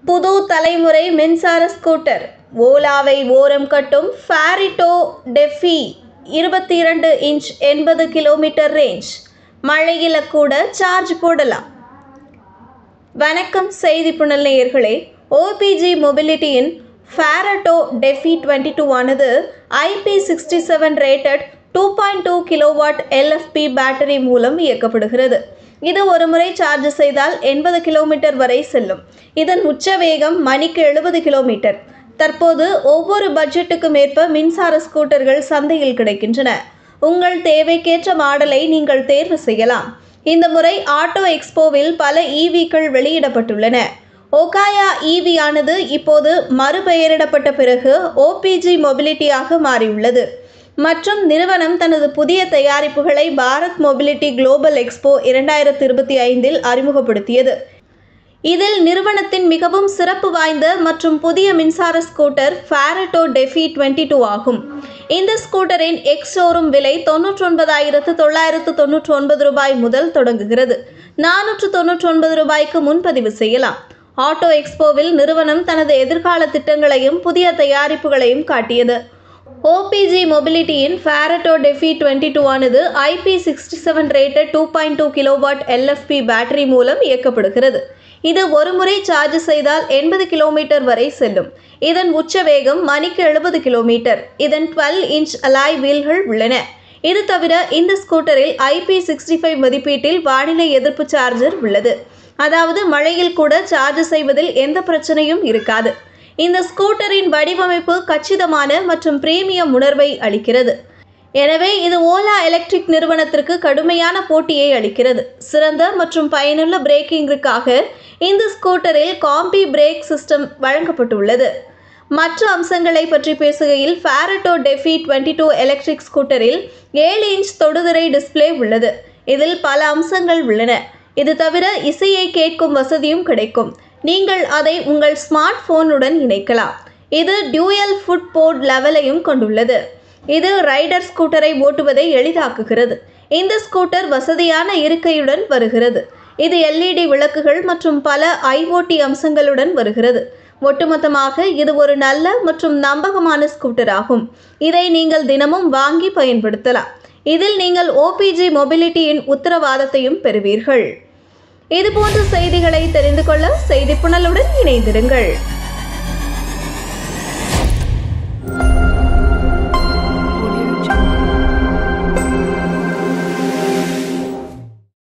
புது தலைமுறை மின்சார ஸ்கூட்டர் ஓலாவை ஓரம் கட்டும் ஃபேரிட்டோ டெஃபி 22 இன்ச் 80 கிலோமீட்டர் ரேஞ்ச். மழையில கூட சார்ஜ் போடலாம். வணக்கம் செய்தி புனல் நேயர்களே. ஓபிஜி மொபிலிட்டியின் ஃபேரட்டோ டெஃபி 22 ஆனது IP67 rated 2.2 kilowatt LFP battery மூலம் இயக்கப்படுகிறது. இது ஒரு முறை சார்ஜ் செய்தால் 80 கிலோமீட்டர் வரை செல்லும். இதன் உச்ச வேகம் மணிக்கு 70 கிலோமீட்டர். தற்போது ஒவ்வொரு பட்ஜெட்டுக்கும் ஏற்ப மின்சார ஸ்கூட்டர்கள் சந்தையில் கிடைக்கின்றன. உங்கள் தேவைக்கேற்ற மாடலை நீங்கள் தேர்வு செய்யலாம். இந்த முறை ஆட்டோ எக்ஸ்போவில் பல EVக்கள் வெளியிடப்பட்டுள்ளன. ஒகாயா EV ஆனது இப்போது மறுபெயரிடப்பட்ட பிறகு ஓபிஜி மொபிலிட்டியாக மாறியுள்ளது. மற்றும் நிறுவனம் தனது புதிய தயாரிப்புகளை பாரத் மொபிலிட்டி குளோபல் எக்ஸ்போ 2025இல் அறிமுகப்படுத்தியது. இதில் நிறுவனத்தின் மிகவும் சிறப்பு வாய்ந்த மற்றும் புதிய மின்சார ஸ்கூட்டர் ஃபேரட்டோ டெஃபி 22 ஆகும். இந்த ஸ்கூட்டரின் எக்ஸ்-ஷோரூம் விலை $99,999 முதல் தொடங்குகிறது. $499 முன்பதிவு செய்யலாம். ஆட்டோ எக்ஸ்போவில் நிறுவனம் தனது எதிர்கால திட்டங்களையும் புதிய தயாரிப்புகளையும் காட்டியது. ஓபிஜி மொபிலிட்டியின் ஃபேரட்டோ டெஃபி 22 ஆனது IP67 rated 2.2 kilowatt LFP battery மூலம் இயக்கப்படுகிறது. இது ஒரு முறை சார்ஜ் செய்தால் 80 கிலோமீட்டர் வரை செல்லும். இதன் உச்ச வேகம் மணிக்கு 70 கிலோமீட்டர். இதன் 12 இன்ச் அலாய் வீல்கள் உள்ளன. இது தவிர இந்த ஸ்கூட்டரில் IP65 மதிப்பீட்டில் வானிலை எதிர்ப்பு சார்ஜர் உள்ளது. அதாவது மழையில் கூட சார்ஜ் செய்வதில் எந்த பிரச்சனையும் இருக்காது. இந்த ஸ்கூட்டரின் வடிவமைப்பு கச்சிதமான மற்றும் பிரீமியம் உணர்வை அளிக்கிறது. எனவே இது ஓலா எலக்ட்ரிக் நிறுவனத்திற்கு கடுமையான போட்டியை அளிக்கிறது. சிறந்த மற்றும் பயனுள்ள பிரேக்கிங்கிற்காக இந்த ஸ்கூட்டரில் காம்பி பிரேக் சிஸ்டம் வழங்கப்பட்டுள்ளது. மற்ற அம்சங்களை பற்றி பேசுகையில் ஃபேரட்டோ டெஃபி 22 எலக்ட்ரிக் ஸ்கூட்டரில் 7 இன்ச் தொடுதிரை டிஸ்பிளே உள்ளது. இதில் பல அம்சங்கள் உள்ளன. இது தவிர இசையை கேட்கும் வசதியும் கிடைக்கும். நீங்கள் அதை உங்கள் ஸ்மார்ட் போனுடன் இணைக்கலாம். இது டியூயல் ஃபுட் போர்ட் லெவலையும் கொண்டுள்ளது. இது ரைடர் ஸ்கூட்டரை ஓட்டுவதை எளிதாக்குகிறது. இந்த ஸ்கூட்டர் வசதியான இருக்கையுடன் வருகிறது. இது LED விளக்குகள் மற்றும் பல IoT அம்சங்களுடன் வருகிறது. ஒட்டுமொத்தமாக இது ஒரு நல்ல மற்றும் நம்பகமான ஸ்கூட்டர் ஆகும். இதை நீங்கள் தினமும் வாங்கி பயன்படுத்தலாம். இதில் நீங்கள் ஓபிஜி மொபிலிட்டியின் உத்தரவாதத்தையும் பெறுவீர்கள். இதுபோன்ற செய்திகளை தெரிந்து கொள்ள செய்தி புனலுடன் இணைந்திருங்கள்.